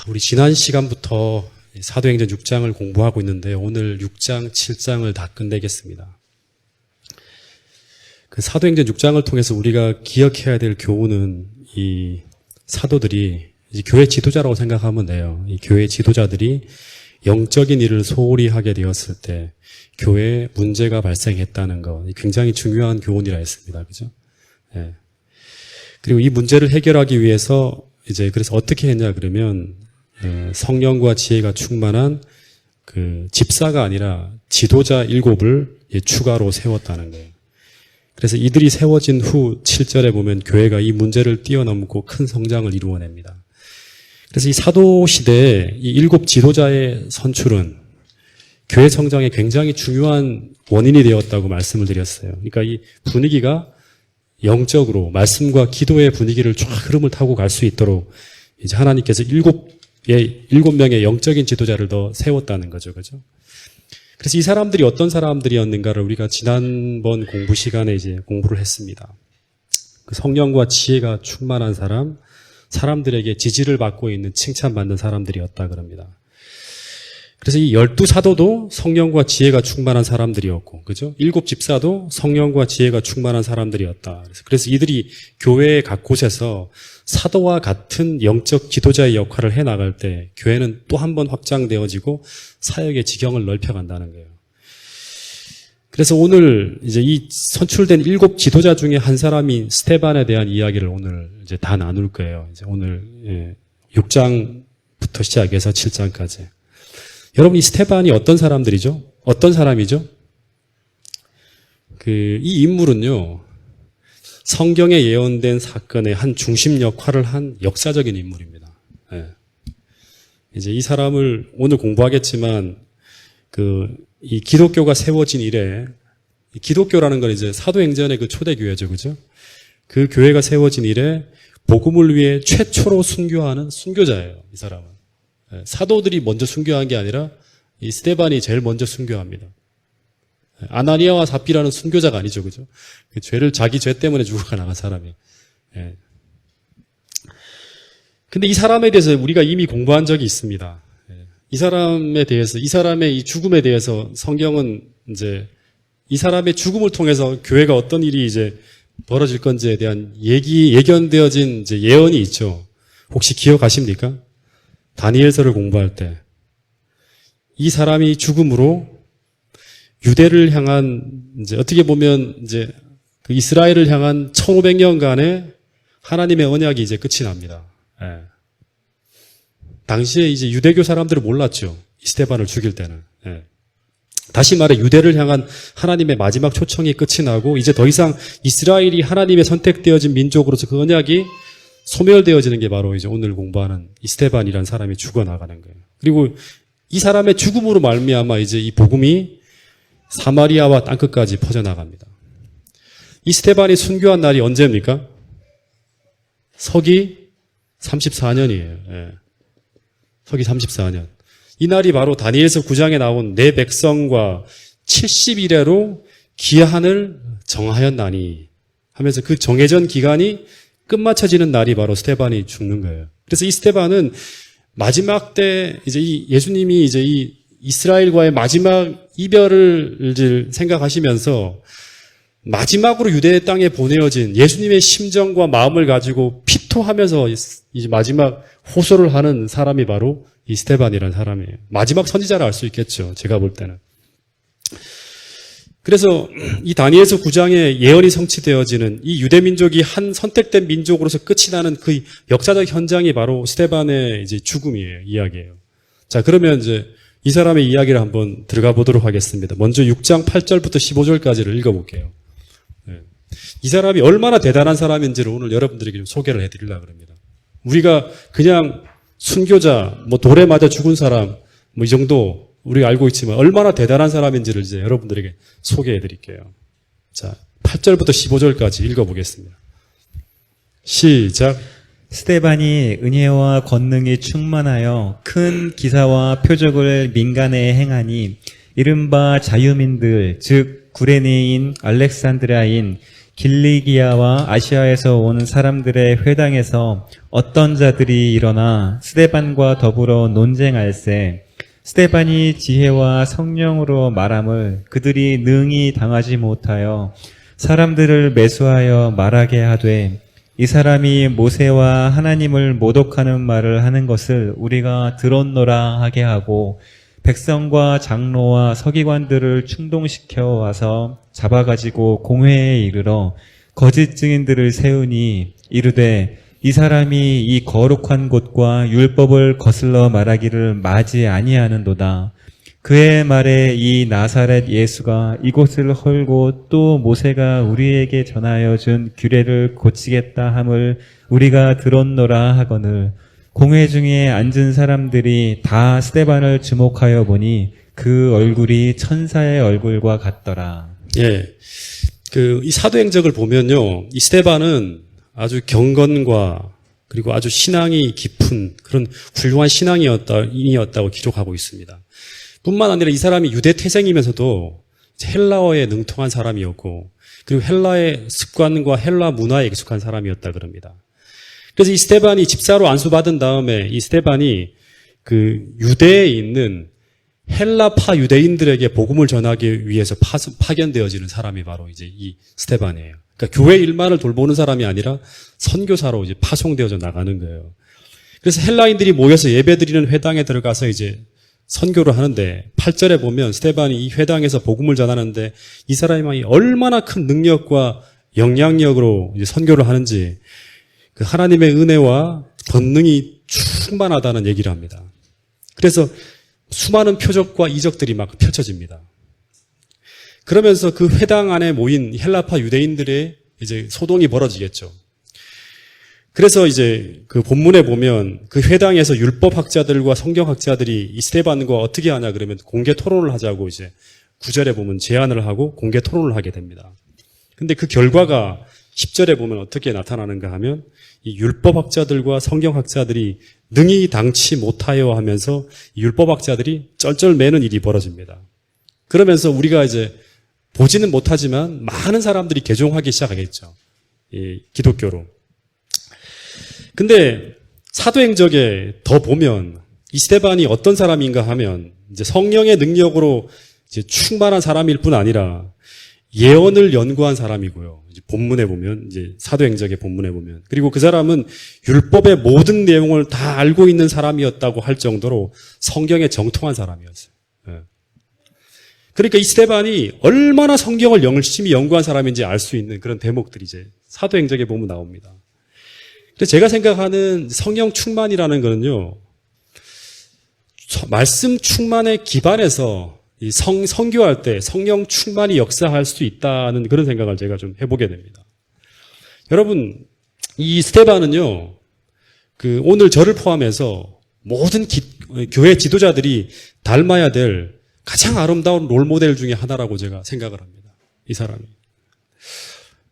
우리 지난 시간부터 사도행전 6장을 공부하고 있는데 오늘 6장, 7장을 다 끝내겠습니다. 그 사도행전 6장을 통해서 우리가 기억해야 될 교훈은 이 사도들이 이제 교회 지도자라고 생각하면 돼요. 이 교회 지도자들이 영적인 일을 소홀히 하게 되었을 때 교회에 문제가 발생했다는 거 굉장히 중요한 교훈이라 했습니다. 그죠? 예. 그리고 이 문제를 해결하기 위해서 이제 그래서 어떻게 했냐 그러면 성령과 지혜가 충만한 그 집사가 아니라 지도자 7을 추가로 세웠다는 거예요. 그래서 이들이 세워진 후 7절에 보면 교회가 이 문제를 뛰어넘고 큰 성장을 이루어냅니다. 그래서 이 사도 시대에 이 7 지도자의 선출은 교회 성장에 굉장히 중요한 원인이 되었다고 말씀을 드렸어요. 그러니까 이 분위기가 영적으로 말씀과 기도의 분위기를 쫙 흐름을 타고 갈 수 있도록 이제 하나님께서 7명의 영적인 지도자를 더 세웠다는 거죠. 그죠? 그래서 이 사람들이 어떤 사람들이었는가를 우리가 지난번 공부 시간에 이제 공부를 했습니다. 그 성령과 지혜가 충만한 사람, 사람들에게 지지를 받고 있는 칭찬받는 사람들이었다 그럽니다. 그래서 이 12사도도 성령과 지혜가 충만한 사람들이었고, 그죠? 7 집사도 성령과 지혜가 충만한 사람들이었다. 그래서 이들이 교회의 각 곳에서 사도와 같은 영적 지도자의 역할을 해 나갈 때 교회는 또 한 번 확장되어지고 사역의 지경을 넓혀간다는 거예요. 그래서 오늘 이제 이 선출된 7 지도자 중에 한 사람인 스데반에 대한 이야기를 오늘 이제 다 나눌 거예요. 이제 오늘 6장부터 시작해서 7장까지. 여러분, 이 스데반이 어떤 사람들이죠? 어떤 사람이죠? 이 인물은요, 성경에 예언된 사건의 한 중심 역할을 한 역사적인 인물입니다. 네. 이제 이 사람을 오늘 공부하겠지만, 이 기독교가 세워진 이래, 이 기독교라는 건 이제 사도행전의 그 초대교회죠, 그죠? 그 교회가 세워진 이래, 복음을 위해 최초로 순교하는 순교자예요, 이 사람은. 사도들이 먼저 순교한 게 아니라 이 스데반이 제일 먼저 순교합니다. 아나니아와 삽비라는 순교자가 아니죠, 그죠? 그 죄를 자기 죄 때문에 죽어가 나간 사람이. 근데 이 사람에 대해서 우리가 이미 공부한 적이 있습니다. 이 사람에 대해서, 이 사람의 이 죽음에 대해서 성경은 이제 이 사람의 죽음을 통해서 교회가 어떤 일이 이제 벌어질 건지에 대한 예견되어진 이제 예언이 있죠. 혹시 기억하십니까? 다니엘서를 공부할 때 이 사람이 죽음으로 유대를 향한 이제 어떻게 보면 이제 그 이스라엘을 향한 1500년간의 하나님의 언약이 이제 끝이 납니다. 예. 당시에 이제 유대교 사람들은 몰랐죠. 스데반을 죽일 때는. 예. 다시 말해 유대를 향한 하나님의 마지막 초청이 끝이 나고 이제 더 이상 이스라엘이 하나님의 선택되어진 민족으로서 그 언약이 소멸되어지는 게 바로 이제 오늘 공부하는 이 스데반이라는 사람이 죽어나가는 거예요. 그리고 이 사람의 죽음으로 말미암아 이제 이 복음이 사마리아와 땅끝까지 퍼져나갑니다. 이 스데반이 순교한 날이 언제입니까? 서기 34년이에요. 예. 서기 34년. 이 날이 바로 다니엘서 9장에 나온 내 백성과 70일에로 기한을 정하였나니 하면서 그 정해진 기간이 끝마쳐지는 날이 바로 스데반이 죽는 거예요. 그래서 이 스데반은 마지막 때 이제 이 예수님이 이제 이 이스라엘과의 마지막 이별을 생각하시면서 마지막으로 유대 땅에 보내어진 예수님의 심정과 마음을 가지고 피토하면서 이제 마지막 호소를 하는 사람이 바로 이 스데반이라는 사람이에요. 마지막 선지자라 할 수 있겠죠. 제가 볼 때는. 그래서 이 다니엘서 9장에 예언이 성취되어지는 이 유대민족이 한 선택된 민족으로서 끝이 나는 그 역사적 현장이 바로 스데반의 이제 죽음이에요. 이야기예요. 자, 그러면 이제 이 사람의 이야기를 한번 들어가 보도록 하겠습니다. 먼저 6장 8절부터 15절까지를 읽어볼게요. 이 사람이 얼마나 대단한 사람인지를 오늘 여러분들에게 좀 소개를 해드리려고 합니다. 우리가 그냥 순교자, 돌에 맞아 죽은 사람, 이 정도 우리가 알고 있지만 얼마나 대단한 사람인지를 이제 여러분들에게 소개해 드릴게요. 자, 8절부터 15절까지 읽어보겠습니다. 시작. 스데반이 은혜와 권능이 충만하여 큰 기사와 표적을 민간에 행하니 이른바 자유민들 즉 구레네인, 알렉산드라인, 길리기아와 아시아에서 온 사람들의 회당에서 어떤 자들이 일어나 스데반과 더불어 논쟁할세 스데반이 지혜와 성령으로 말함을 그들이 능히 당하지 못하여 사람들을 매수하여 말하게 하되 이 사람이 모세와 하나님을 모독하는 말을 하는 것을 우리가 들었노라 하게 하고 백성과 장로와 서기관들을 충동시켜 와서 잡아가지고 공회에 이르러 거짓 증인들을 세우니 이르되 이 사람이 이 거룩한 곳과 율법을 거슬러 말하기를 마지 아니하는도다. 그의 말에 이 나사렛 예수가 이곳을 헐고 또 모세가 우리에게 전하여 준 규례를 고치겠다 함을 우리가 들었노라 하거늘 공회 중에 앉은 사람들이 다 스데반을 주목하여 보니 그 얼굴이 천사의 얼굴과 같더라. 예. 이 사도행적을 보면요. 이 스데반은 아주 경건과 그리고 아주 신앙이 깊은 그런 훌륭한 신앙인이었다고 기록하고 있습니다. 뿐만 아니라 이 사람이 유대 태생이면서도 헬라어에 능통한 사람이었고 그리고 헬라의 습관과 헬라 문화에 익숙한 사람이었다 그럽니다. 그래서 이 스데반이 집사로 안수받은 다음에 이 스데반이 유대에 있는 헬라파 유대인들에게 복음을 전하기 위해서 파견되어지는 사람이 바로 이제 이 스데반이에요. 그러니까 교회 일만을 돌보는 사람이 아니라 선교사로 이제 파송되어져 나가는 거예요. 그래서 헬라인들이 모여서 예배드리는 회당에 들어가서 이제 선교를 하는데 8절에 보면 스데반이 이 회당에서 복음을 전하는데 이 사람이 얼마나 큰 능력과 영향력으로 이제 선교를 하는지 그 하나님의 은혜와 권능이 충만하다는 얘기를 합니다. 그래서 수많은 표적과 이적들이 막 펼쳐집니다. 그러면서 그 회당 안에 모인 헬라파 유대인들의 이제 소동이 벌어지겠죠. 그래서 이제 그 본문에 보면 그 회당에서 율법학자들과 성경학자들이 이 스데반과 어떻게 하냐 그러면 공개 토론을 하자고 이제 9절에 보면 제안을 하고 공개 토론을 하게 됩니다. 근데 그 결과가 10절에 보면 어떻게 나타나는가 하면 이 율법학자들과 성경학자들이 능히 당치 못하여 하면서 율법학자들이 쩔쩔매는 일이 벌어집니다. 그러면서 우리가 이제 보지는 못하지만 많은 사람들이 개종하기 시작하겠죠. 이 기독교로. 근데 사도행적에 더 보면 이 스데반이 어떤 사람인가 하면 이제 성령의 능력으로 이제 충만한 사람일 뿐 아니라 예언을 연구한 사람이고요. 이제 본문에 보면 이제 사도행적의 본문에 보면 그리고 그 사람은 율법의 모든 내용을 다 알고 있는 사람이었다고 할 정도로 성경에 정통한 사람이었어요. 예. 그러니까 이 스데반이 얼마나 성경을 열심히 연구한 사람인지 알 수 있는 그런 대목들이 이제 사도행적에 보면 나옵니다. 그래서 제가 생각하는 성령 충만이라는 거는요, 말씀 충만에 기반해서 이 선교할 때 성령 충만이 역사할 수 있다는 그런 생각을 제가 좀 해보게 됩니다. 여러분, 이 스데반은요, 오늘 저를 포함해서 모든 교회 지도자들이 닮아야 될 가장 아름다운 롤모델 중에 하나라고 제가 생각을 합니다. 이 사람이.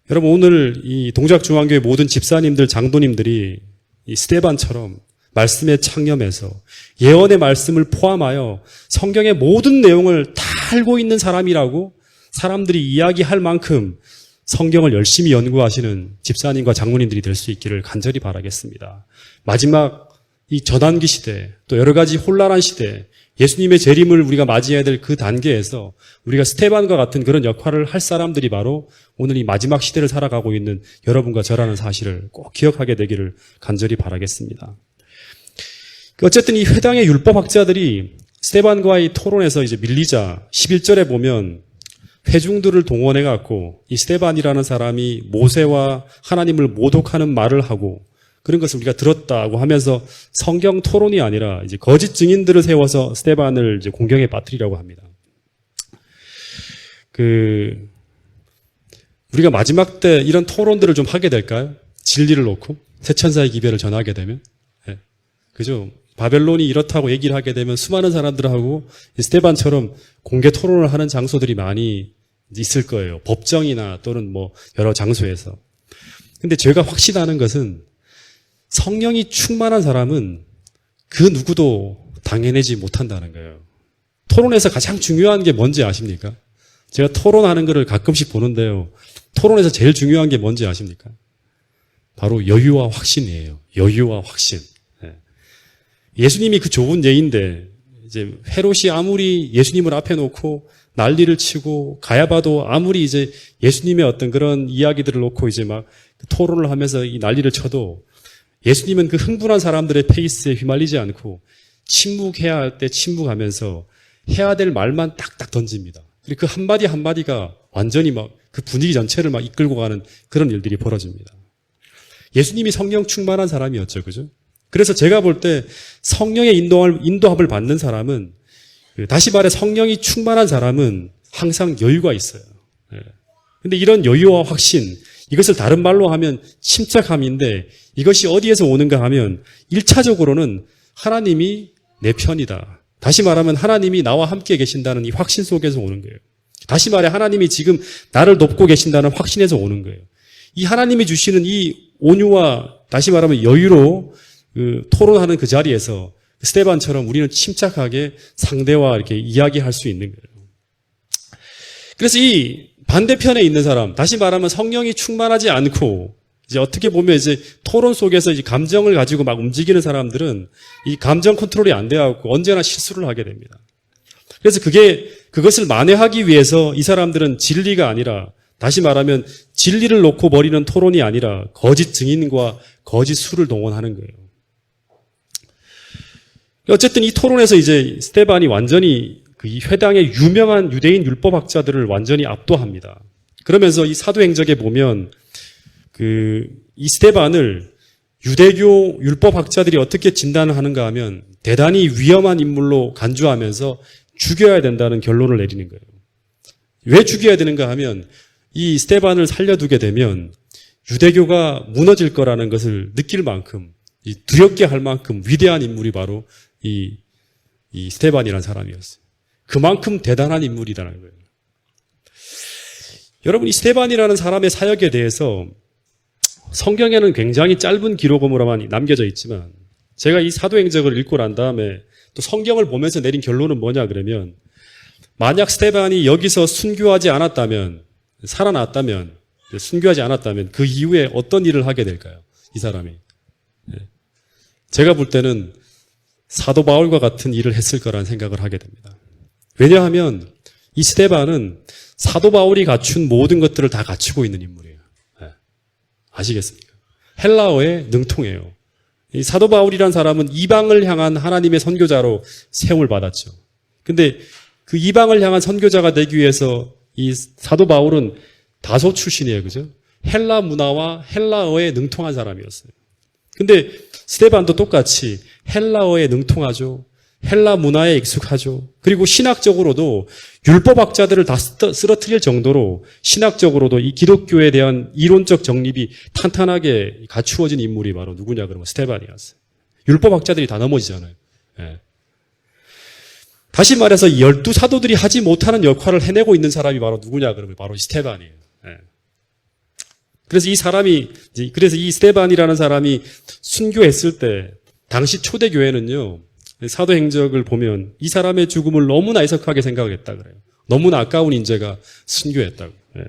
여러분, 오늘 이 동작중앙교회 모든 집사님들, 장로님들이 이 스데반처럼 말씀에 창념해서 예언의 말씀을 포함하여 성경의 모든 내용을 다 알고 있는 사람이라고 사람들이 이야기할 만큼 성경을 열심히 연구하시는 집사님과 장로님들이 될 수 있기를 간절히 바라겠습니다. 마지막 이 전환기 시대, 또 여러 가지 혼란한 시대, 예수님의 재림을 우리가 맞이해야 될 그 단계에서 우리가 스데반과 같은 그런 역할을 할 사람들이 바로 오늘 이 마지막 시대를 살아가고 있는 여러분과 저라는 사실을 꼭 기억하게 되기를 간절히 바라겠습니다. 어쨌든 이 회당의 율법학자들이 스데반과의 토론에서 이제 밀리자 11절에 보면 회중들을 동원해 갖고 이 스데반이라는 사람이 모세와 하나님을 모독하는 말을 하고 그런 것을 우리가 들었다고 하면서 성경 토론이 아니라 이제 거짓 증인들을 세워서 스데반을 이제 공경에 빠뜨리라고 합니다. 우리가 마지막 때 이런 토론들을 좀 하게 될까요? 진리를 놓고 새 천사의 기별을 전하게 되면, 네. 그죠? 바벨론이 이렇다고 얘기를 하게 되면 수많은 사람들하고 스데반처럼 공개 토론을 하는 장소들이 많이 있을 거예요. 법정이나 또는 뭐 여러 장소에서. 근데 제가 확신하는 것은 성령이 충만한 사람은 그 누구도 당해내지 못한다는 거예요. 토론에서 가장 중요한 게 뭔지 아십니까? 제가 토론하는 거를 가끔씩 보는데요. 토론에서 제일 중요한 게 뭔지 아십니까? 바로 여유와 확신이에요. 여유와 확신. 예. 예수님이 그 좋은 예인데 이제 헤롯이 아무리 예수님을 앞에 놓고 난리를 치고 가야바도 아무리 이제 예수님의 어떤 그런 이야기들을 놓고 이제 막 토론을 하면서 이 난리를 쳐도 예수님은 그 흥분한 사람들의 페이스에 휘말리지 않고 침묵해야 할 때 침묵하면서 해야 될 말만 딱딱 던집니다. 그리고 그 한마디 한마디가 완전히 막 그 분위기 전체를 막 이끌고 가는 그런 일들이 벌어집니다. 예수님이 성령 충만한 사람이었죠. 그죠? 그래서 제가 볼 때 성령의 인도함을 받는 사람은, 다시 말해 성령이 충만한 사람은 항상 여유가 있어요. 근데 이런 여유와 확신, 이것을 다른 말로 하면 침착함인데 이것이 어디에서 오는가 하면 1차적으로는 하나님이 내 편이다. 다시 말하면 하나님이 나와 함께 계신다는 이 확신 속에서 오는 거예요. 다시 말해 하나님이 지금 나를 돕고 계신다는 확신에서 오는 거예요. 이 하나님이 주시는 이 온유와 다시 말하면 여유로 토론하는 그 자리에서 스데반처럼 우리는 침착하게 상대와 이렇게 이야기할 수 있는 거예요. 그래서 이 반대편에 있는 사람, 다시 말하면 성령이 충만하지 않고 이제 어떻게 보면 이제 토론 속에서 이제 감정을 가지고 막 움직이는 사람들은 이 감정 컨트롤이 안 돼갖고 언제나 실수를 하게 됩니다. 그래서 그것을 만회하기 위해서 이 사람들은 진리가 아니라, 다시 말하면 진리를 놓고 벌이는 토론이 아니라 거짓 증인과 거짓 수를 동원하는 거예요. 어쨌든 이 토론에서 이제 스데반이 완전히 이 회당의 유명한 유대인 율법학자들을 완전히 압도합니다. 그러면서 이 사도행적에 보면 이 스데반을 유대교 율법학자들이 어떻게 진단을 하는가 하면 대단히 위험한 인물로 간주하면서 죽여야 된다는 결론을 내리는 거예요. 왜 죽여야 되는가 하면 이 스데반을 살려두게 되면 유대교가 무너질 거라는 것을 느낄 만큼, 두렵게 할 만큼 위대한 인물이 바로 이 스데반이라는 사람이었어요. 그만큼 대단한 인물이라는 거예요. 여러분, 이 스데반이라는 사람의 사역에 대해서 성경에는 굉장히 짧은 기록으로만 남겨져 있지만 제가 이 사도행적을 읽고 난 다음에 또 성경을 보면서 내린 결론은 뭐냐 그러면, 만약 스데반이 여기서 순교하지 않았다면, 살아났다면, 순교하지 않았다면 그 이후에 어떤 일을 하게 될까요? 이 사람이. 제가 볼 때는 사도 바울과 같은 일을 했을 거라는 생각을 하게 됩니다. 왜냐하면 이 스데반은 사도 바울이 갖춘 모든 것들을 다 갖추고 있는 인물이에요. 아시겠습니까? 헬라어에 능통해요. 이 사도 바울이란 사람은 이방을 향한 하나님의 선교자로 세움을 받았죠. 근데 그 이방을 향한 선교자가 되기 위해서 이 사도 바울은 다소 출신이에요. 그죠? 헬라 문화와 헬라어에 능통한 사람이었어요. 근데 스데반도 똑같이 헬라어에 능통하죠. 헬라 문화에 익숙하죠. 그리고 신학적으로도 율법학자들을 다 쓰러뜨릴 정도로 신학적으로도 이 기독교에 대한 이론적 정립이 탄탄하게 갖추어진 인물이 바로 누구냐 그러면 스데반이었어요. 율법학자들이 다 넘어지잖아요. 예. 다시 말해서 12사도들이 하지 못하는 역할을 해내고 있는 사람이 바로 누구냐 그러면 바로 스데반이에요. 예. 그래서 이 스데반이라는 사람이 순교했을 때 당시 초대교회는요, 사도행적을 보면 이 사람의 죽음을 너무나 애석하게 생각했다 그래요. 너무나 아까운 인재가 순교했다고. 예.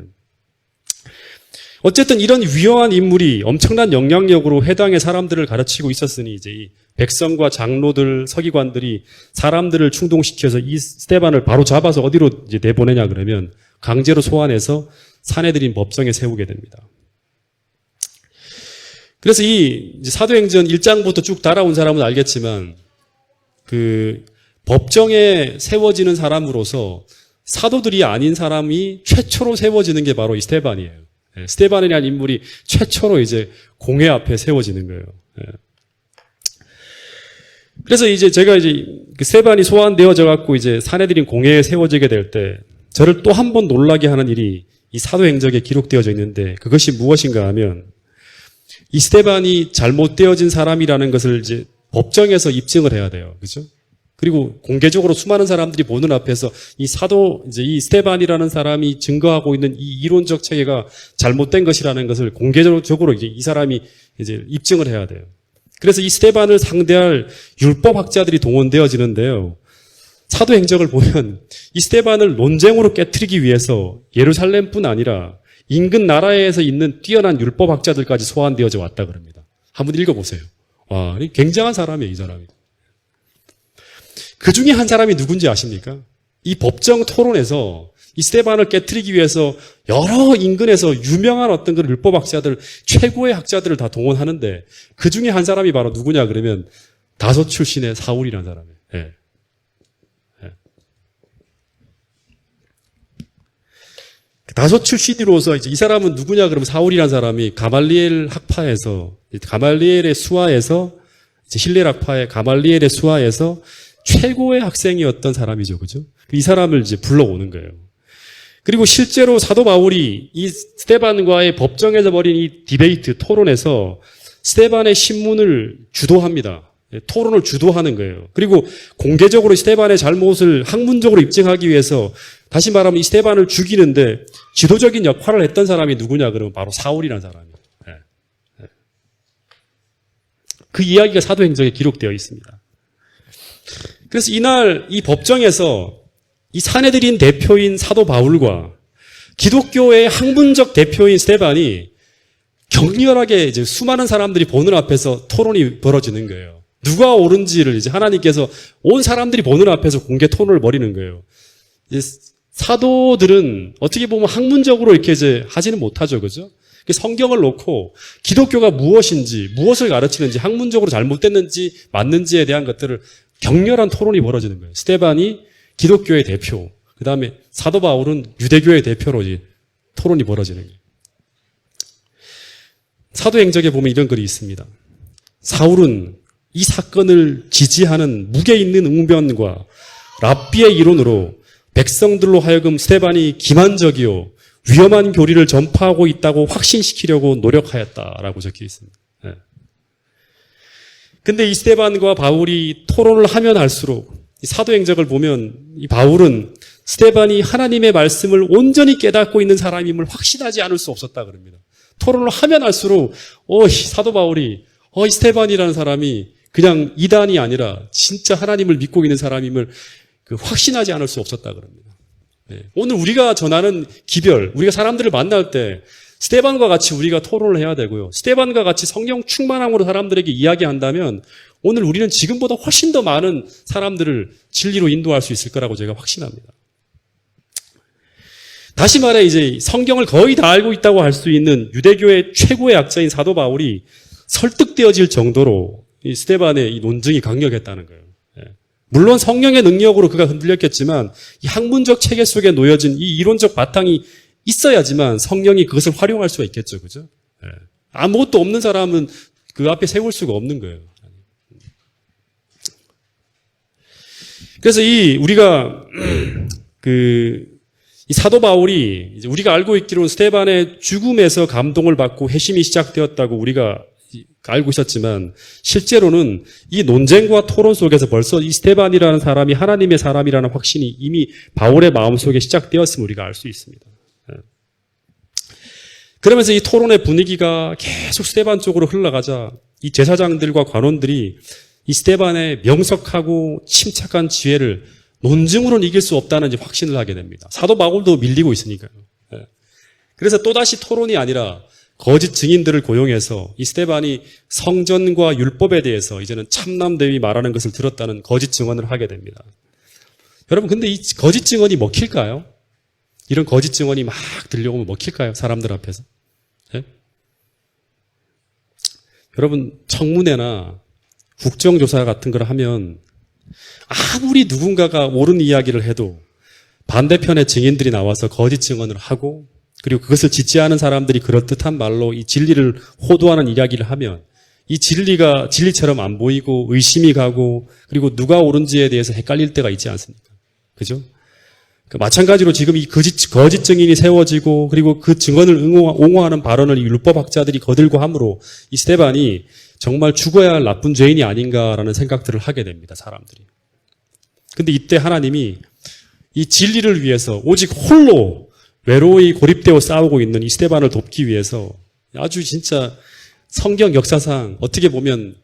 어쨌든 이런 위험한 인물이 엄청난 영향력으로 회당의 사람들을 가르치고 있었으니 이제 이 백성과 장로들, 서기관들이 사람들을 충동시켜서 이 스데반을 바로 잡아서 어디로 이제 내보내냐 그러면 강제로 소환해서 사내들인 법정에 세우게 됩니다. 그래서 이 사도행전 1장부터 쭉 따라온 사람은 알겠지만 그 법정에 세워지는 사람으로서 사도들이 아닌 사람이 최초로 세워지는 게 바로 이 스데반이에요. 스데반이라는 인물이 최초로 이제 공회 앞에 세워지는 거예요. 그래서 이제 제가 이제 그 스데반이 소환되어져 갖고 이제 사내들인 공회에 세워지게 될 때 저를 또 한 번 놀라게 하는 일이 이 사도행적에 기록되어져 있는데 그것이 무엇인가 하면 이 스데반이 잘못되어진 사람이라는 것을 이제 법정에서 입증을 해야 돼요. 그죠? 그리고 공개적으로 수많은 사람들이 보는 앞에서 이 스데반이라는 사람이 증거하고 있는 이 이론적 체계가 잘못된 것이라는 것을 공개적으로 이제 이 사람이 이제 입증을 해야 돼요. 그래서 이 스데반을 상대할 율법학자들이 동원되어지는데요. 사도행적을 보면 이 스데반을 논쟁으로 깨트리기 위해서 예루살렘뿐 아니라 인근 나라에서 있는 뛰어난 율법학자들까지 소환되어져 왔다 그럽니다. 한번 읽어보세요. 와, 굉장한 사람이에요, 이 사람이. 그 중에 한 사람이 누군지 아십니까? 이 법정 토론에서 이 스데반을 깨트리기 위해서 여러 인근에서 유명한 어떤 그 율법학자들, 최고의 학자들을 다 동원하는데 그 중에 한 사람이 바로 누구냐 그러면 다소 출신의 사울이라는 사람이에요. 예. 예. 다소 출신으로서 이제 이 사람은 누구냐 그러면 사울이라는 사람이 가말리엘 학파에서 가말리엘의 수하에서 이제 힐렐 학파의 가말리엘의 수하에서 최고의 학생이었던 사람이죠, 그죠? 이 사람을 이제 불러오는 거예요. 그리고 실제로 사도 바울이 이 스데반과의 법정에서 벌인 이 디베이트, 토론에서 스데반의 신문을 주도합니다. 토론을 주도하는 거예요. 그리고 공개적으로 스데반의 잘못을 학문적으로 입증하기 위해서 다시 말하면 이 스데반을 죽이는데 지도적인 역할을 했던 사람이 누구냐 그러면 바로 사울이라는 사람이에요. 그 이야기가 사도행전에 기록되어 있습니다. 그래서 이날 이 법정에서 이 사내들인 대표인 사도 바울과 기독교의 학문적 대표인 스데반이 격렬하게 이제 수많은 사람들이 보는 앞에서 토론이 벌어지는 거예요. 누가 옳은지를 이제 하나님께서 온 사람들이 보는 앞에서 공개 토론을 벌이는 거예요. 이제 사도들은 어떻게 보면 학문적으로 이렇게 이제 하지는 못하죠, 그죠? 성경을 놓고 기독교가 무엇인지, 무엇을 가르치는지, 학문적으로 잘못됐는지, 맞는지에 대한 것들을 격렬한 토론이 벌어지는 거예요. 스데반이 기독교의 대표, 그 다음에 사도 바울은 유대교의 대표로 이제 토론이 벌어지는 거예요. 사도행적에 보면 이런 글이 있습니다. 사울은 이 사건을 지지하는 무게 있는 응변과 랍비의 이론으로 백성들로 하여금 스데반이 기만적이요 위험한 교리를 전파하고 있다고 확신시키려고 노력하였다라고 적혀 있습니다. 근데 이 스데반과 바울이 토론을 하면 할수록 이 사도행적을 보면 이 바울은 스데반이 하나님의 말씀을 온전히 깨닫고 있는 사람임을 확신하지 않을 수 없었다 그럽니다. 토론을 하면 할수록 사도 바울이 이 스데반이라는 사람이 그냥 이단이 아니라 진짜 하나님을 믿고 있는 사람임을 확신하지 않을 수 없었다 그럽니다. 오늘 우리가 전하는 기별, 우리가 사람들을 만날 때 스데반과 같이 우리가 토론을 해야 되고요. 스데반과 같이 성령 충만함으로 사람들에게 이야기한다면 오늘 우리는 지금보다 훨씬 더 많은 사람들을 진리로 인도할 수 있을 거라고 제가 확신합니다. 다시 말해 이제 성경을 거의 다 알고 있다고 할 수 있는 유대교의 최고의 학자인 사도 바울이 설득되어질 정도로 이 스데반의 이 논증이 강력했다는 거예요. 물론 성령의 능력으로 그가 흔들렸겠지만 이 학문적 체계 속에 놓여진 이 이론적 바탕이 있어야지만 성령이 그것을 활용할 수가 있겠죠. 그죠? 아무것도 없는 사람은 그 앞에 세울 수가 없는 거예요. 그래서 우리가 이 사도 바울이 이제 우리가 알고 있기로는 스데반의 죽음에서 감동을 받고 회심이 시작되었다고 우리가 알고 있었지만 실제로는 이 논쟁과 토론 속에서 벌써 이 스데반이라는 사람이 하나님의 사람이라는 확신이 이미 바울의 마음속에 시작되었음을 우리가 알 수 있습니다. 그러면서 이 토론의 분위기가 계속 스데반 쪽으로 흘러가자 이 제사장들과 관원들이 이 스데반의 명석하고 침착한 지혜를 논증으로는 이길 수 없다는 이제 확신을 하게 됩니다. 사도 바울도 밀리고 있으니까요. 그래서 또다시 토론이 아니라 거짓 증인들을 고용해서 이 스데반이 성전과 율법에 대해서 이제는 참남대위 말하는 것을 들었다는 거짓 증언을 하게 됩니다. 여러분, 근데 이 거짓 증언이 먹힐까요? 이런 거짓 증언이 막 들려오면 먹힐까요? 사람들 앞에서? 네? 여러분, 청문회나 국정조사 같은 걸 하면 아무리 누군가가 옳은 이야기를 해도 반대편의 증인들이 나와서 거짓 증언을 하고 그리고 그것을 지지하는 사람들이 그럴듯한 말로 이 진리를 호도하는 이야기를 하면 이 진리가 진리처럼 안 보이고 의심이 가고 그리고 누가 옳은지에 대해서 헷갈릴 때가 있지 않습니까? 그죠? 마찬가지로 지금 이 거짓 증인이 세워지고 그리고 그 증언을 옹호하는 발언을 율법학자들이 거들고 함으로 이 스데반이 정말 죽어야 할 나쁜 죄인이 아닌가라는 생각들을 하게 됩니다. 사람들이. 근데 이때 하나님이 이 진리를 위해서 오직 홀로 외로이 고립되어 싸우고 있는 이 스데반을 돕기 위해서 아주 진짜 성경 역사상 어떻게 보면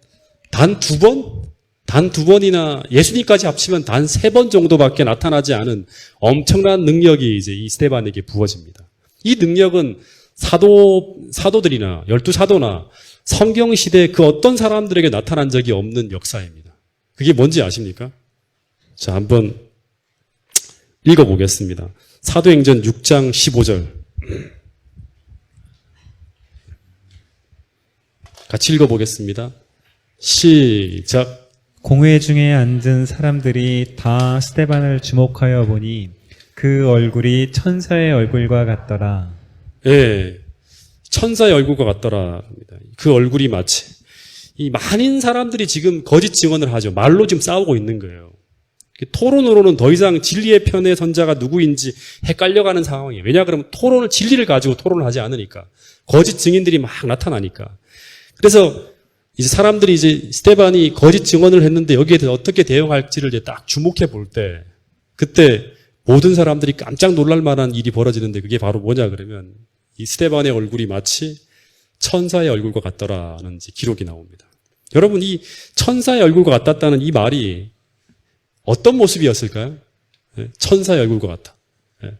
단 두 번이나 예수님까지 합치면 단 3번 정도밖에 나타나지 않은 엄청난 능력이 이제 이 스데반에게 부어집니다. 이 능력은 사도들이나 12사도나 성경 시대 그 어떤 사람들에게 나타난 적이 없는 역사입니다. 그게 뭔지 아십니까? 자, 한번 읽어보겠습니다. 사도행전 6장 15절. 같이 읽어보겠습니다. 시작. 공회 중에 앉은 사람들이 다 스데반을 주목하여 보니 그 얼굴이 천사의 얼굴과 같더라. 예, 천사의 얼굴과 같더라. 그 얼굴이 마치 이 많은 사람들이 지금 거짓 증언을 하죠. 말로 지금 싸우고 있는 거예요. 토론으로는 더 이상 진리의 편의 선자가 누구인지 헷갈려가는 상황이에요. 왜냐 그러면 진리를 가지고 토론을 하지 않으니까. 거짓 증인들이 막 나타나니까. 그래서 이제 사람들이 이제 스데반이 거짓 증언을 했는데 여기에 대해서 어떻게 대응할지를 이제 딱 주목해 볼 때, 그때 모든 사람들이 깜짝 놀랄 만한 일이 벌어지는데 그게 바로 뭐냐 그러면 이 스데반의 얼굴이 마치 천사의 얼굴과 같더라는 이제 기록이 나옵니다. 여러분, 이 천사의 얼굴과 같았다는 이 말이 어떤 모습이었을까요? 예, 천사의 얼굴과 같다. 예.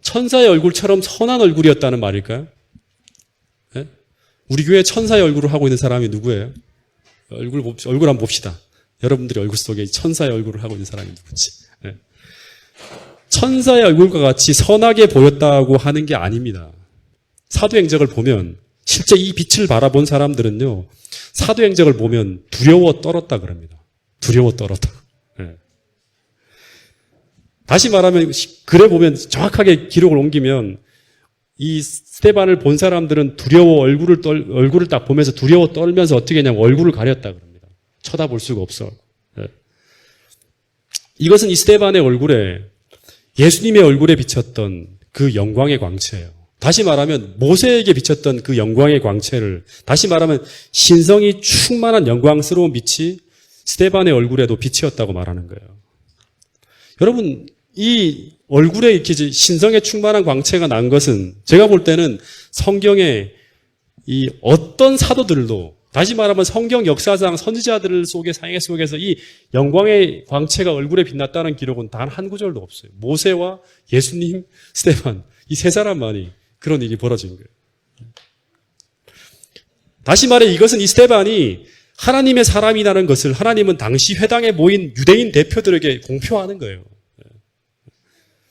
천사의 얼굴처럼 선한 얼굴이었다는 말일까요? 예? 우리 교회 천사의 얼굴을 하고 있는 사람이 누구예요? 얼굴 한번 봅시다. 여러분들의 얼굴 속에 천사의 얼굴을 하고 있는 사람이 누구지? 예. 천사의 얼굴과 같이 선하게 보였다고 하는 게 아닙니다. 사도행적을 보면 실제 이 빛을 바라본 사람들은요, 사도행적을 보면 두려워 떨었다 그럽니다. 두려워 떨었다. 예. 다시 말하면 글에 보면 정확하게 기록을 옮기면 이 스데반을 본 사람들은 얼굴을 딱 보면서 두려워 떨면서 어떻게 했냐면 얼굴을 가렸다 그럽니다. 쳐다볼 수가 없어. 예. 이것은 이 스데반의 얼굴에 예수님의 얼굴에 비쳤던 그 영광의 광채예요. 다시 말하면 모세에게 비쳤던 그 영광의 광채를, 다시 말하면 신성이 충만한 영광스러운 빛이 스데반의 얼굴에도 빛이었다고 말하는 거예요. 여러분, 이 얼굴에 이렇게 신성에 충만한 광채가 난 것은 제가 볼 때는 성경의 이 어떤 사도들도, 다시 말하면 성경 역사상 선지자들 속에서 이 영광의 광채가 얼굴에 빛났다는 기록은 단 한 구절도 없어요. 모세와 예수님, 스데반, 이 세 사람만이 그런 일이 벌어진 거예요. 다시 말해 이것은 이 스데반이 하나님의 사람이라는 것을 하나님은 당시 회당에 모인 유대인 대표들에게 공표하는 거예요.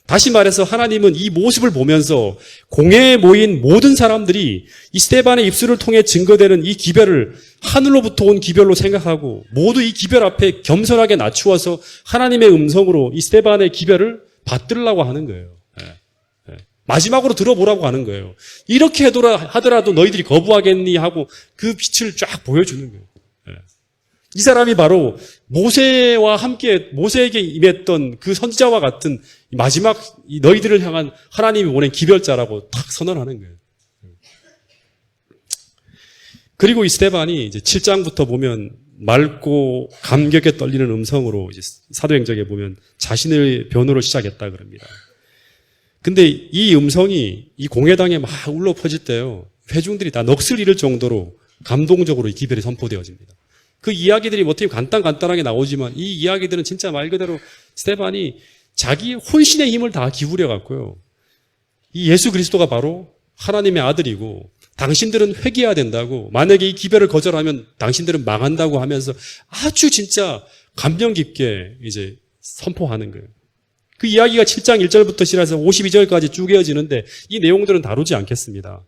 다시 말해서 하나님은 이 모습을 보면서 공회에 모인 모든 사람들이 이 스데반의 입술을 통해 증거되는 이 기별을 하늘로부터 온 기별로 생각하고 모두 이 기별 앞에 겸손하게 낮추어서 하나님의 음성으로 이 스데반의 기별을 받들으려고 하는 거예요. 마지막으로 들어보라고 하는 거예요. 이렇게 하더라도 너희들이 거부하겠니 하고 그 빛을 쫙 보여주는 거예요. 이 사람이 바로 모세와 함께 모세에게 임했던 그 선지자와 같은 마지막 너희들을 향한 하나님이 보낸 기별자라고 딱 선언하는 거예요. 그리고 이 스데반이 이제 7장부터 보면 맑고 감격에 떨리는 음성으로 이제 사도행적에 보면 자신의 변호를 시작했다 그럽니다. 근데 이 음성이 이 공회당에 막 울려 퍼질 때요, 회중들이 다 넋을 잃을 정도로 감동적으로 이 기별이 선포되어집니다. 그 이야기들이 어떻게 간단하게 나오지만 이 이야기들은 진짜 말 그대로 스데반이 자기 혼신의 힘을 다 기울여 갖고요, 이 예수 그리스도가 바로 하나님의 아들이고 당신들은 회개해야 된다고, 만약에 이 기별을 거절하면 당신들은 망한다고 하면서 아주 진짜 감명 깊게 이제 선포하는 거예요. 그 이야기가 7장 1절부터 시작해서 52절까지 쭉 이어지는데 이 내용들은 다루지 않겠습니다.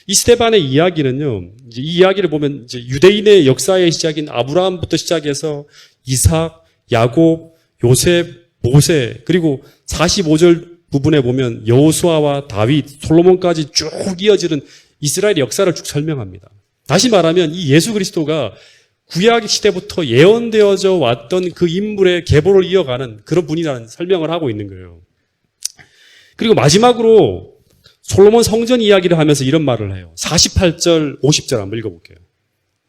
이 스데반의 이야기는요, 이 이야기를 보면 이제 유대인의 역사의 시작인 아브라함부터 시작해서 이삭, 야곱, 요셉, 모세, 그리고 45절 부분에 보면 여호수아와 다윗, 솔로몬까지 쭉 이어지는 이스라엘의 역사를 쭉 설명합니다. 다시 말하면 이 예수 그리스도가 구약 시대부터 예언되어져 왔던 그 인물의 계보를 이어가는 그런 분이라는 설명을 하고 있는 거예요. 그리고 마지막으로 솔로몬 성전 이야기를 하면서 이런 말을 해요. 48절, 50절 한번 읽어볼게요.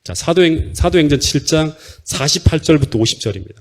자, 사도행전 7장 48절부터 50절입니다.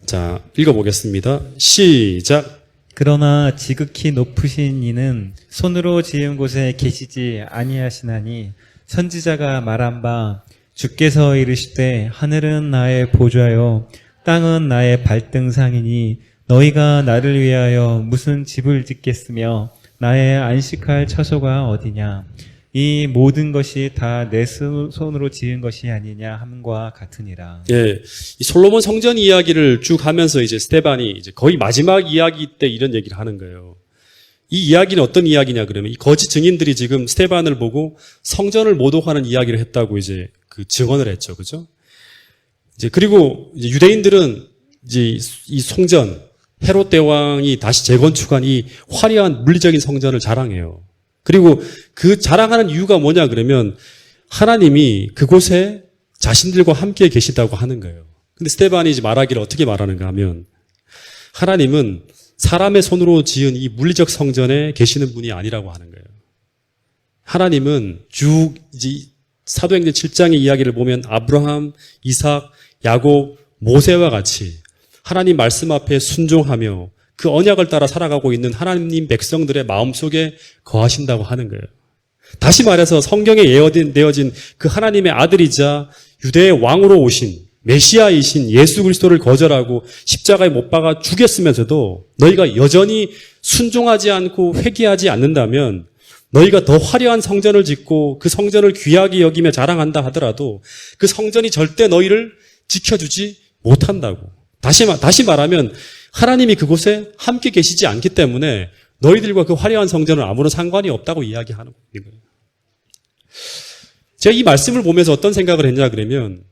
자, 읽어보겠습니다. 시작. 그러나 지극히 높으신 이는 손으로 지은 곳에 계시지 아니하시나니 선지자가 말한 바 주께서 이르시되 하늘은 나의 보좌요 땅은 나의 발등상이니 너희가 나를 위하여 무슨 집을 짓겠으며 나의 안식할 처소가 어디냐. 이 모든 것이 다 내 손으로 지은 것이 아니냐 함과 같으니라. 예, 이 솔로몬 성전 이야기를 쭉 하면서 이제 스데반이 이제 거의 마지막 이야기 때 이런 얘기를 하는 거예요. 이 이야기는 어떤 이야기냐 그러면 이 거짓 증인들이 지금 스데반을 보고 성전을 모독하는 이야기를 했다고 이제 그 증언을 했죠, 그죠? 이제 그리고 이제 유대인들은 이제 이 성전 헤롯 대왕이 다시 재건축한 이 화려한 물리적인 성전을 자랑해요. 그리고 그 자랑하는 이유가 뭐냐 그러면 하나님이 그곳에 자신들과 함께 계시다고 하는 거예요. 근데 스데반이 이제 말하기를 어떻게 말하는가 하면 하나님은 사람의 손으로 지은 이 물리적 성전에 계시는 분이 아니라고 하는 거예요. 하나님은 쭉 이제 사도행전 7장의 이야기를 보면 아브라함, 이삭, 야곱, 모세와 같이 하나님 말씀 앞에 순종하며 그 언약을 따라 살아가고 있는 하나님 백성들의 마음속에 거하신다고 하는 거예요. 다시 말해서 성경에 예언되어진 그 하나님의 아들이자 유대의 왕으로 오신 메시아이신 예수 그리스도를 거절하고 십자가에 못 박아 죽였으면서도 너희가 여전히 순종하지 않고 회개하지 않는다면 너희가 더 화려한 성전을 짓고 그 성전을 귀하게 여기며 자랑한다 하더라도 그 성전이 절대 너희를 지켜주지 못한다고. 다시 말하면 하나님이 그곳에 함께 계시지 않기 때문에 너희들과 그 화려한 성전은 아무런 상관이 없다고 이야기하는 거예요. 제가 이 말씀을 보면서 어떤 생각을 했냐 그러면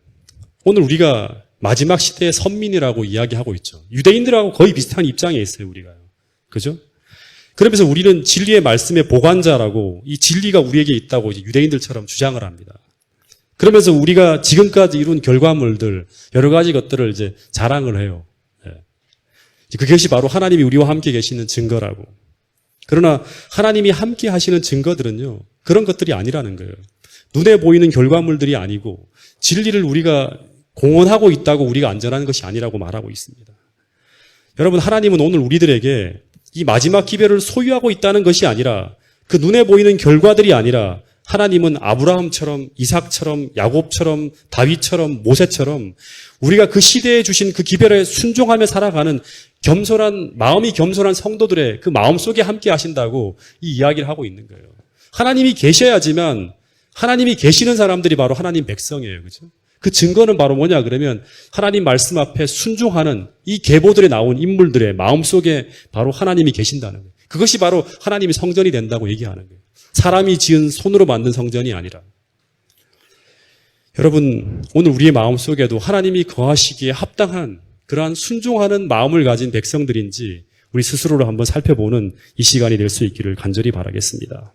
오늘 우리가 마지막 시대의 선민이라고 이야기하고 있죠. 유대인들하고 거의 비슷한 입장에 있어요, 우리가요. 그죠? 그러면서 우리는 진리의 말씀의 보관자라고 이 진리가 우리에게 있다고 이제 유대인들처럼 주장을 합니다. 그러면서 우리가 지금까지 이룬 결과물들, 여러 가지 것들을 이제 자랑을 해요. 그것이 바로 하나님이 우리와 함께 계시는 증거라고. 그러나 하나님이 함께 하시는 증거들은요, 그런 것들이 아니라는 거예요. 눈에 보이는 결과물들이 아니고 진리를 우리가 공언하고 있다고 우리가 안전한 것이 아니라고 말하고 있습니다. 여러분, 하나님은 오늘 우리들에게 이 마지막 기별을 소유하고 있다는 것이 아니라 그 눈에 보이는 결과들이 아니라 하나님은 아브라함처럼 이삭처럼 야곱처럼 다윗처럼 모세처럼 우리가 그 시대에 주신 그 기별에 순종하며 살아가는 마음이 겸손한 성도들의 그 마음속에 함께 하신다고 이 이야기를 하고 있는 거예요. 하나님이 계셔야지만 하나님이 계시는 사람들이 바로 하나님 백성이에요. 그죠? 그 증거는 바로 뭐냐 그러면 하나님 말씀 앞에 순종하는 이 계보들에 나온 인물들의 마음속에 바로 하나님이 계신다는 거예요. 그것이 바로 하나님이 성전이 된다고 얘기하는 거예요. 사람이 지은 손으로 만든 성전이 아니라. 여러분, 오늘 우리의 마음속에도 하나님이 거하시기에 합당한 그러한 순종하는 마음을 가진 백성들인지 우리 스스로를 한번 살펴보는 이 시간이 될 수 있기를 간절히 바라겠습니다.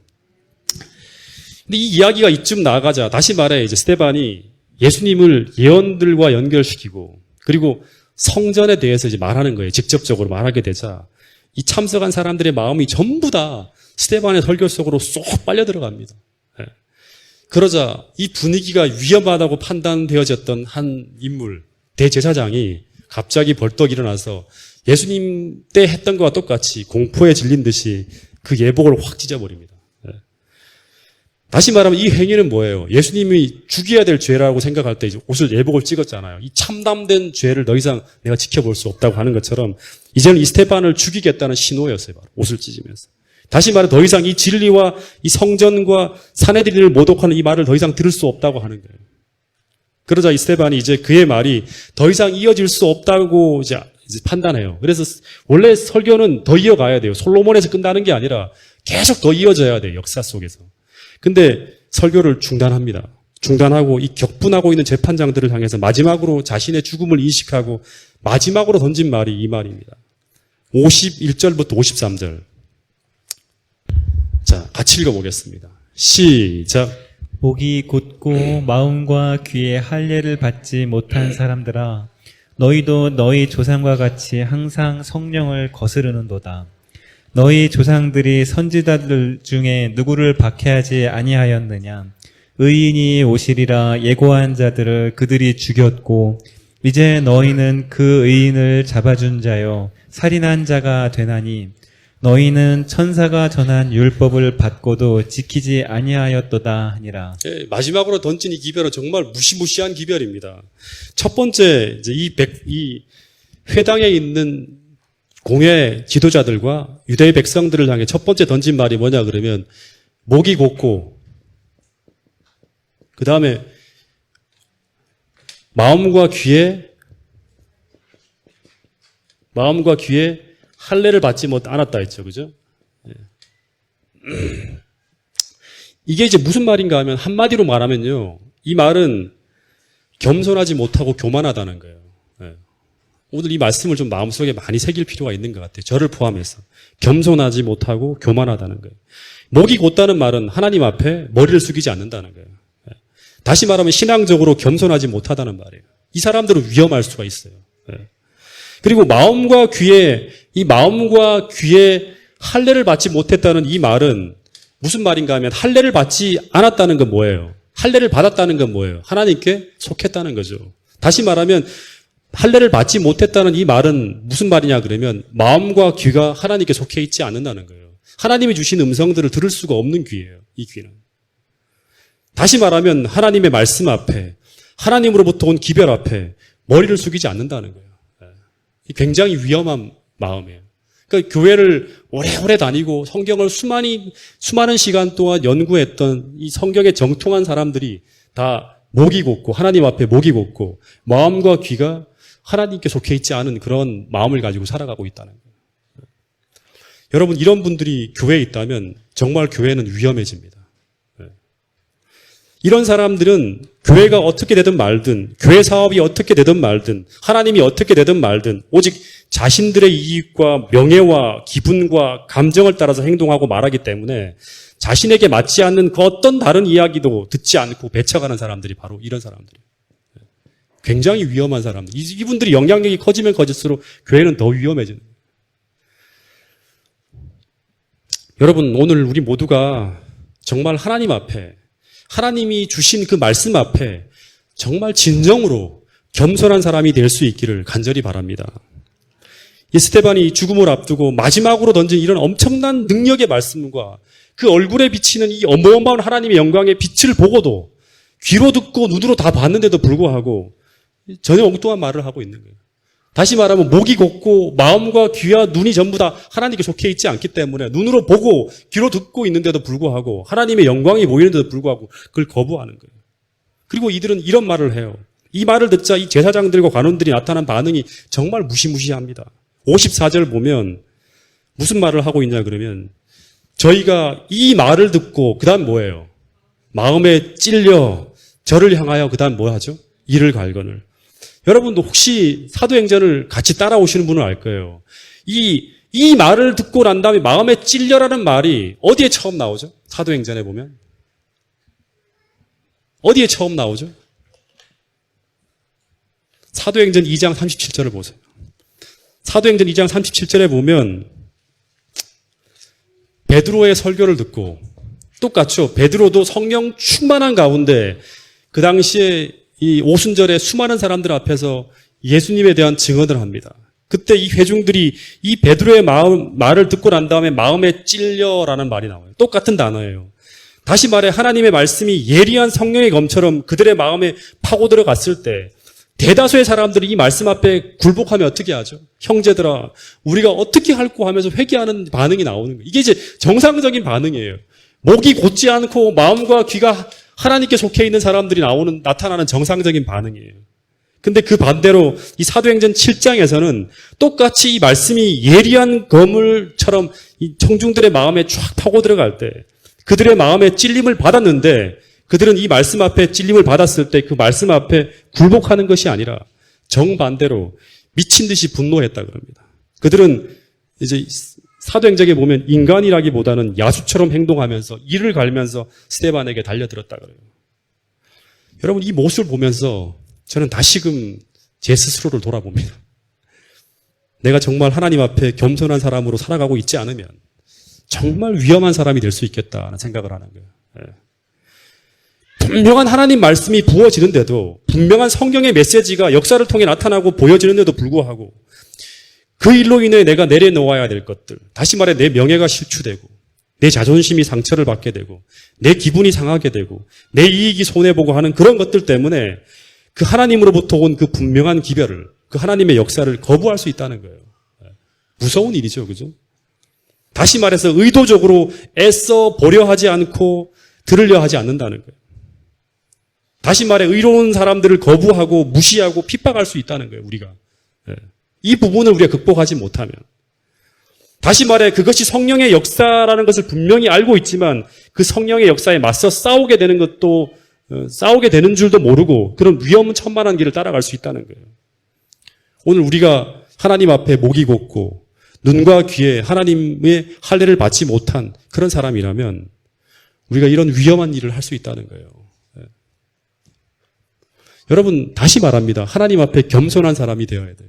근데 이 이야기가 이쯤 나가자 다시 말해 이제 스데반이 예수님을 예언들과 연결시키고 그리고 성전에 대해서 이제 말하는 거예요. 직접적으로 말하게 되자 이 참석한 사람들의 마음이 전부 다 스데반의 설교 속으로 쏙 빨려 들어갑니다. 그러자 이 분위기가 위험하다고 판단되어졌던 한 인물, 대제사장이 갑자기 벌떡 일어나서 예수님 때 했던 것과 똑같이 공포에 질린 듯이 그 예복을 확 찢어버립니다. 다시 말하면 이 행위는 뭐예요? 예수님이 죽여야 될 죄라고 생각할 때 이제 옷을 예복을 찍었잖아요. 이 참담된 죄를 더 이상 내가 지켜볼 수 없다고 하는 것처럼 이제는 이 스데반을 죽이겠다는 신호였어요. 바로 옷을 찢으면서. 다시 말해 더 이상 이 진리와 이 성전과 사내들인을 모독하는 이 말을 더 이상 들을 수 없다고 하는 거예요. 그러자 이 스데반이 이제 그의 말이 더 이상 이어질 수 없다고 이제 판단해요. 그래서 원래 설교는 더 이어가야 돼요. 솔로몬에서 끝나는 게 아니라 계속 더 이어져야 돼요. 역사 속에서. 근데 설교를 중단합니다. 중단하고 이 격분하고 있는 재판장들을 향해서 마지막으로 자신의 죽음을 인식하고 마지막으로 던진 말이 이 말입니다. 51절부터 53절. 자, 같이 읽어보겠습니다. 시작. 목이 곧고 마음과 귀에 할례를 받지 못한 사람들아, 너희도 너희 조상과 같이 항상 성령을 거스르는도다. 너희 조상들이 선지자들 중에 누구를 박해하지 아니하였느냐? 의인이 오시리라 예고한 자들을 그들이 죽였고 이제 너희는 그 의인을 잡아준 자요 살인한 자가 되나니 너희는 천사가 전한 율법을 받고도 지키지 아니하였도다 하니라. 예, 마지막으로 던진 이 기별은 정말 무시무시한 기별입니다. 첫 번째, 이제 이 회당에 있는 공회 지도자들과 유대의 백성들을 향해 첫 번째 던진 말이 뭐냐 그러면 목이 곧고 그 다음에 마음과 귀에 할례를 받지 않았다 했죠. 그죠? 예. 이게 이제 무슨 말인가 하면 한마디로 말하면요. 이 말은 겸손하지 못하고 교만하다는 거예요. 예. 오늘 이 말씀을 좀 마음속에 많이 새길 필요가 있는 것 같아요. 저를 포함해서. 겸손하지 못하고 교만하다는 거예요. 목이 곧다는 말은 하나님 앞에 머리를 숙이지 않는다는 거예요. 예. 다시 말하면 신앙적으로 겸손하지 못하다는 말이에요. 이 사람들은 위험할 수가 있어요. 예. 그리고 마음과 귀에 할례를 받지 못했다는 이 말은 무슨 말인가 하면 할례를 받지 않았다는 건 뭐예요? 할례를 받았다는 건 뭐예요? 하나님께 속했다는 거죠. 다시 말하면 할례를 받지 못했다는 이 말은 무슨 말이냐 그러면 마음과 귀가 하나님께 속해 있지 않는다는 거예요. 하나님이 주신 음성들을 들을 수가 없는 귀예요. 이 귀는. 다시 말하면 하나님의 말씀 앞에 하나님으로부터 온 기별 앞에 머리를 숙이지 않는다는 거예요. 굉장히 위험한 마음이에요. 그러니까 교회를 오래오래 다니고 성경을 수많은 시간 동안 연구했던 이 성경에 정통한 사람들이 다 목이 곧고 하나님 앞에 목이 곧고 마음과 귀가 하나님께 속해 있지 않은 그런 마음을 가지고 살아가고 있다는 거예요. 여러분 이런 분들이 교회에 있다면 정말 교회는 위험해집니다. 이런 사람들은 교회가 어떻게 되든 말든 교회 사업이 어떻게 되든 말든 하나님이 어떻게 되든 말든 오직 자신들의 이익과 명예와 기분과 감정을 따라서 행동하고 말하기 때문에 자신에게 맞지 않는 그 어떤 다른 이야기도 듣지 않고 배쳐가는 사람들이 바로 이런 사람들이에요. 굉장히 위험한 사람들. 이분들이 영향력이 커지면 커질수록 교회는 더 위험해지는 거예요. 여러분 오늘 우리 모두가 정말 하나님 앞에 하나님이 주신 그 말씀 앞에 정말 진정으로 겸손한 사람이 될 수 있기를 간절히 바랍니다. 이 스데반이 죽음을 앞두고 마지막으로 던진 이런 엄청난 능력의 말씀과 그 얼굴에 비치는 이 어마어마한 하나님의 영광의 빛을 보고도 귀로 듣고 눈으로 다 봤는데도 불구하고 전혀 엉뚱한 말을 하고 있는 거예요. 다시 말하면 목이 곧고 마음과 귀와 눈이 전부 다 하나님께 속해 있지 않기 때문에 눈으로 보고 귀로 듣고 있는데도 불구하고 하나님의 영광이 보이는데도 불구하고 그걸 거부하는 거예요. 그리고 이들은 이런 말을 해요. 이 말을 듣자 이 제사장들과 관원들이 나타난 반응이 정말 무시무시합니다. 54절 보면 무슨 말을 하고 있냐 그러면 저희가 이 말을 듣고 그 다음 뭐예요? 마음에 찔려 저를 향하여 그 다음 뭐 하죠? 이를 갈거늘. 여러분도 혹시 사도행전을 같이 따라오시는 분은 알 거예요. 이 말을 듣고 난 다음에 마음에 찔려라는 말이 어디에 처음 나오죠? 사도행전에 보면. 어디에 처음 나오죠? 사도행전 2장 37절을 보세요. 사도행전 2장 37절에 보면 베드로의 설교를 듣고 똑같죠. 베드로도 성령 충만한 가운데 그 당시에 이 오순절에 수많은 사람들 앞에서 예수님에 대한 증언을 합니다. 그때 이 회중들이 이 베드로의 말을 듣고 난 다음에 마음에 찔려라는 말이 나와요. 똑같은 단어예요. 다시 말해 하나님의 말씀이 예리한 성령의 검처럼 그들의 마음에 파고 들어갔을 때 대다수의 사람들이 이 말씀 앞에 굴복하면 어떻게 하죠? 형제들아, 우리가 어떻게 할꼬 하면서 회개하는 반응이 나오는 거예요. 이게 이제 정상적인 반응이에요. 목이 곧지 않고 마음과 귀가 하나님께 속해 있는 사람들이 나타나는 정상적인 반응이에요. 근데 그 반대로 이 사도행전 7장에서는 똑같이 이 말씀이 예리한 거물처럼 이 청중들의 마음에 쫙 파고 들어갈 때 그들의 마음에 찔림을 받았는데 그들은 이 말씀 앞에 찔림을 받았을 때 그 말씀 앞에 굴복하는 것이 아니라 정반대로 미친 듯이 분노했다 그럽니다. 그들은 이제 사도행전에 보면 인간이라기보다는 야수처럼 행동하면서 이를 갈면서 스데반에게 달려들었다 그래요. 여러분 이 모습을 보면서 저는 다시금 제 스스로를 돌아봅니다. 내가 정말 하나님 앞에 겸손한 사람으로 살아가고 있지 않으면 정말 위험한 사람이 될 수 있겠다는 생각을 하는 거예요. 분명한 하나님 말씀이 부어지는데도 분명한 성경의 메시지가 역사를 통해 나타나고 보여지는데도 불구하고 그 일로 인해 내가 내려놓아야 될 것들, 다시 말해 내 명예가 실추되고 내 자존심이 상처를 받게 되고 내 기분이 상하게 되고 내 이익이 손해보고 하는 그런 것들 때문에 그 하나님으로부터 온 그 분명한 기별을, 그 하나님의 역사를 거부할 수 있다는 거예요. 무서운 일이죠. 그죠? 다시 말해서 의도적으로 애써 보려 하지 않고 들으려 하지 않는다는 거예요. 다시 말해 의로운 사람들을 거부하고 무시하고 핍박할 수 있다는 거예요. 우리가. 이 부분을 우리가 극복하지 못하면. 다시 말해 그것이 성령의 역사라는 것을 분명히 알고 있지만 그 성령의 역사에 맞서 싸우게 되는 것도 싸우게 되는 줄도 모르고 그런 위험천만한 길을 따라갈 수 있다는 거예요. 오늘 우리가 하나님 앞에 목이 곧고 눈과 귀에 하나님의 할례를 받지 못한 그런 사람이라면 우리가 이런 위험한 일을 할 수 있다는 거예요. 여러분 다시 말합니다. 하나님 앞에 겸손한 사람이 되어야 돼요.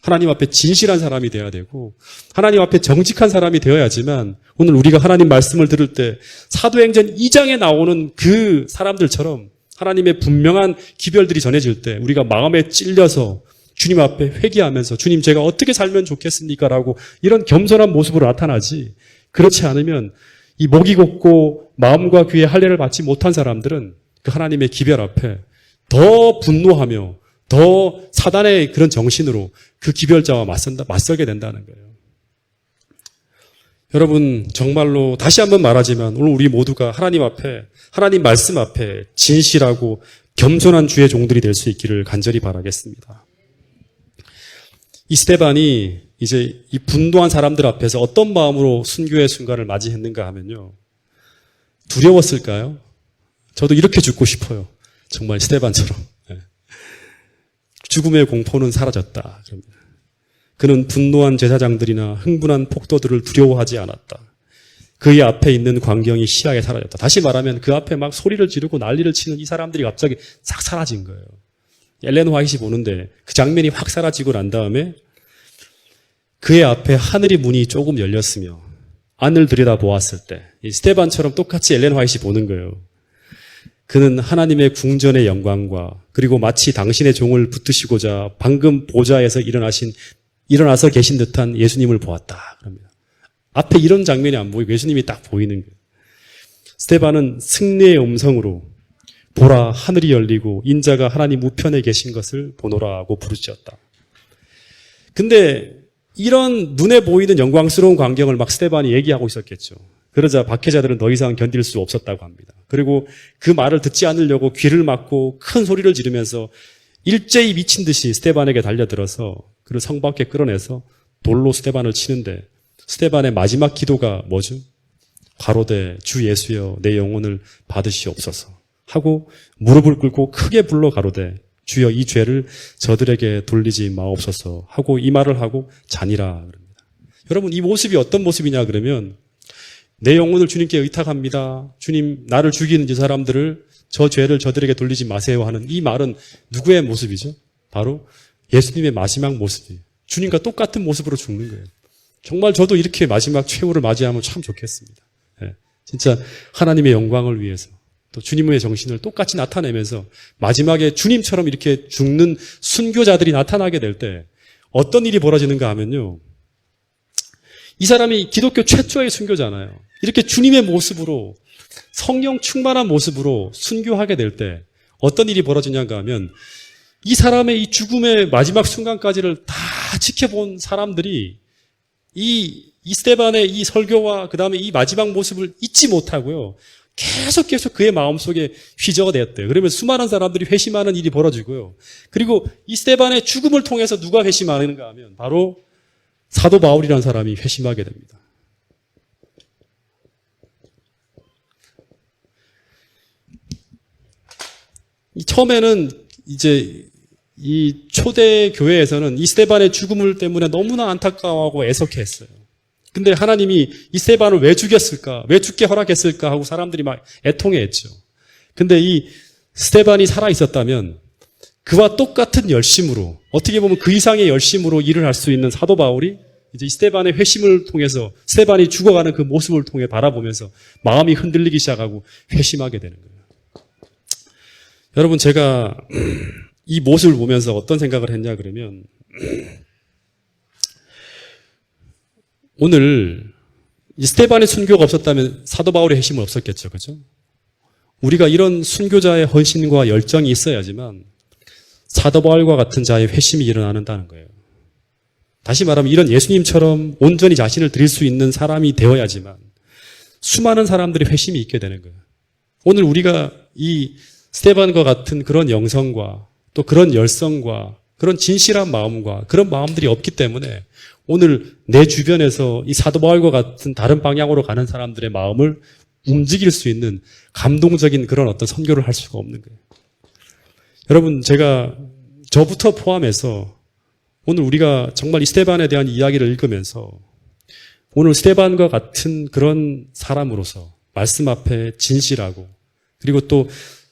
하나님 앞에 진실한 사람이 되어야 되고 하나님 앞에 정직한 사람이 되어야지만 오늘 우리가 하나님 말씀을 들을 때 사도행전 2장에 나오는 그 사람들처럼 하나님의 분명한 기별들이 전해질 때 우리가 마음에 찔려서 주님 앞에 회개하면서 주님 제가 어떻게 살면 좋겠습니까? 라고 이런 겸손한 모습으로 나타나지 그렇지 않으면 이 목이 곧고 마음과 귀에 할례를 받지 못한 사람들은 그 하나님의 기별 앞에 더 분노하며 더 사단의 그런 정신으로 그 기별자와 맞서게 된다는 거예요. 여러분 정말로 다시 한번 말하지만 오늘 우리 모두가 하나님 앞에 하나님 말씀 앞에 진실하고 겸손한 주의 종들이 될 수 있기를 간절히 바라겠습니다. 이 스데반이 이제 이 분노한 사람들 앞에서 어떤 마음으로 순교의 순간을 맞이했는가 하면요. 두려웠을까요? 저도 이렇게 죽고 싶어요. 정말 스데반처럼. 죽음의 공포는 사라졌다. 그는 분노한 제사장들이나 흥분한 폭도들을 두려워하지 않았다. 그의 앞에 있는 광경이 시야에 사라졌다. 다시 말하면 그 앞에 막 소리를 지르고 난리를 치는 이 사람들이 갑자기 싹 사라진 거예요. 엘렌 화이트이 보는데 그 장면이 확 사라지고 난 다음에 그의 앞에 하늘의 문이 조금 열렸으며 안을 들여다보았을 때 이 스데반처럼 똑같이 엘렌 화이트이 보는 거예요. 그는 하나님의 궁전의 영광과 그리고 마치 당신의 종을 붙드시고자 방금 보좌에서 일어나서 계신 듯한 예수님을 보았다. 그럽니다. 앞에 이런 장면이 안 보이고 예수님이 딱 보이는 거예요. 스데반은 승리의 음성으로 보라 하늘이 열리고 인자가 하나님 우편에 계신 것을 보노라고 부르짖었다. 근데 이런 눈에 보이는 영광스러운 광경을 막 스데반이 얘기하고 있었겠죠. 그러자 박해자들은 더 이상 견딜 수 없었다고 합니다. 그리고 그 말을 듣지 않으려고 귀를 막고 큰 소리를 지르면서 일제히 미친 듯이 스데반에게 달려들어서 그를 성 밖에 끌어내서 돌로 스데반을 치는데 스데반의 마지막 기도가 뭐죠? 가로되 주 예수여 내 영혼을 받으시옵소서 하고 무릎을 꿇고 크게 불러 가로되 주여 이 죄를 저들에게 돌리지 마옵소서 하고 이 말을 하고 자니라 그럽니다. 여러분 이 모습이 어떤 모습이냐 그러면 내 영혼을 주님께 의탁합니다. 주님 나를 죽이는 이 사람들을 저 죄를 저들에게 돌리지 마세요 하는 이 말은 누구의 모습이죠? 바로 예수님의 마지막 모습이에요. 주님과 똑같은 모습으로 죽는 거예요. 정말 저도 이렇게 마지막 최후를 맞이하면 참 좋겠습니다. 진짜 하나님의 영광을 위해서 또 주님의 정신을 똑같이 나타내면서 마지막에 주님처럼 이렇게 죽는 순교자들이 나타나게 될 때 어떤 일이 벌어지는가 하면요. 이 사람이 기독교 최초의 순교잖아요. 이렇게 주님의 모습으로 성령 충만한 모습으로 순교하게 될 때 어떤 일이 벌어지냐가 하면 이 사람의 이 죽음의 마지막 순간까지를 다 지켜본 사람들이 이 스데반의 이 설교와 그 다음에 이 마지막 모습을 잊지 못하고요. 계속 그의 마음속에 휘저어 냈대요. 그러면 수많은 사람들이 회심하는 일이 벌어지고요. 그리고 이 스데반의 죽음을 통해서 누가 회심하는가 하면 바로 사도 바울이라는 사람이 회심하게 됩니다. 처음에는 이제 이 초대 교회에서는 이 스데반의 죽음을 때문에 너무나 안타까워하고 애석해했어요. 근데 하나님이 이 스데반을 왜 죽였을까? 왜 죽게 허락했을까? 하고 사람들이 막 애통해했죠. 근데 이 스데반이 살아 있었다면 그와 똑같은 열심으로 어떻게 보면 그 이상의 열심으로 일을 할 수 있는 사도 바울이 이제 이 스데반의 회심을 통해서 스데반이 죽어가는 그 모습을 통해 바라보면서 마음이 흔들리기 시작하고 회심하게 되는 거예요. 여러분 제가 이 모습을 보면서 어떤 생각을 했냐 그러면 오늘 이 스데반의 순교가 없었다면 사도 바울의 회심은 없었겠죠. 그죠? 우리가 이런 순교자의 헌신과 열정이 있어야지만 사도 바울과 같은 자의 회심이 일어나는다는 거예요. 다시 말하면 이런 예수님처럼 온전히 자신을 드릴 수 있는 사람이 되어야지만 수많은 사람들의 회심이 있게 되는 거예요. 오늘 우리가 이 스데반과 같은 그런 영성과 또 그런 열성과 그런 진실한 마음과 그런 마음들이 없기 때문에 오늘 내 주변에서 이 사도 바울과 같은 다른 방향으로 가는 사람들의 마음을 움직일 수 있는 감동적인 그런 어떤 선교를 할 수가 없는 거예요. 여러분, 제가 저부터 포함해서 오늘 우리가 정말 이 스데반에 대한 이야기를 읽으면서 오늘 스데반과 같은 그런 사람으로서 말씀 앞에 진실하고 그리고 또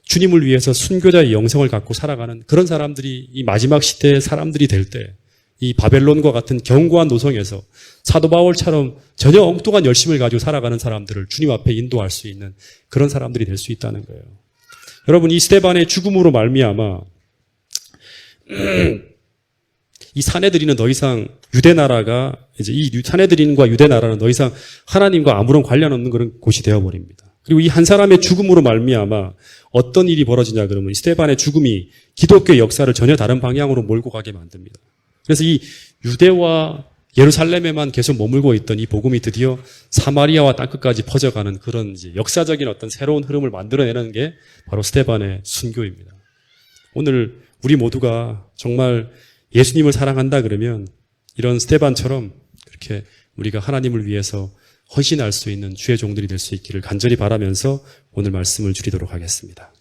주님을 위해서 순교자의 영성을 갖고 살아가는 그런 사람들이 이 마지막 시대의 사람들이 될 때 이 바벨론과 같은 견고한 노성에서 사도 바울처럼 전혀 엉뚱한 열심을 가지고 살아가는 사람들을 주님 앞에 인도할 수 있는 그런 사람들이 될 수 있다는 거예요. 여러분, 이 스데반의 죽음으로 말미암아 이 사내들이는 더 이상 유대 나라가 이제 이 사내들인과 유대 나라는 더 이상 하나님과 아무런 관련 없는 그런 곳이 되어 버립니다. 그리고 이 한 사람의 죽음으로 말미암아 어떤 일이 벌어지냐 그러면 이 스데반의 죽음이 기독교의 역사를 전혀 다른 방향으로 몰고 가게 만듭니다. 그래서 이 유대와 예루살렘에만 계속 머물고 있던 이 복음이 드디어 사마리아와 땅끝까지 퍼져가는 그런 이제 역사적인 어떤 새로운 흐름을 만들어내는 게 바로 스데반의 순교입니다. 오늘 우리 모두가 정말 예수님을 사랑한다 그러면 이런 스데반처럼 그렇게 우리가 하나님을 위해서 헌신할 수 있는 주의 종들이 될 수 있기를 간절히 바라면서 오늘 말씀을 줄이도록 하겠습니다.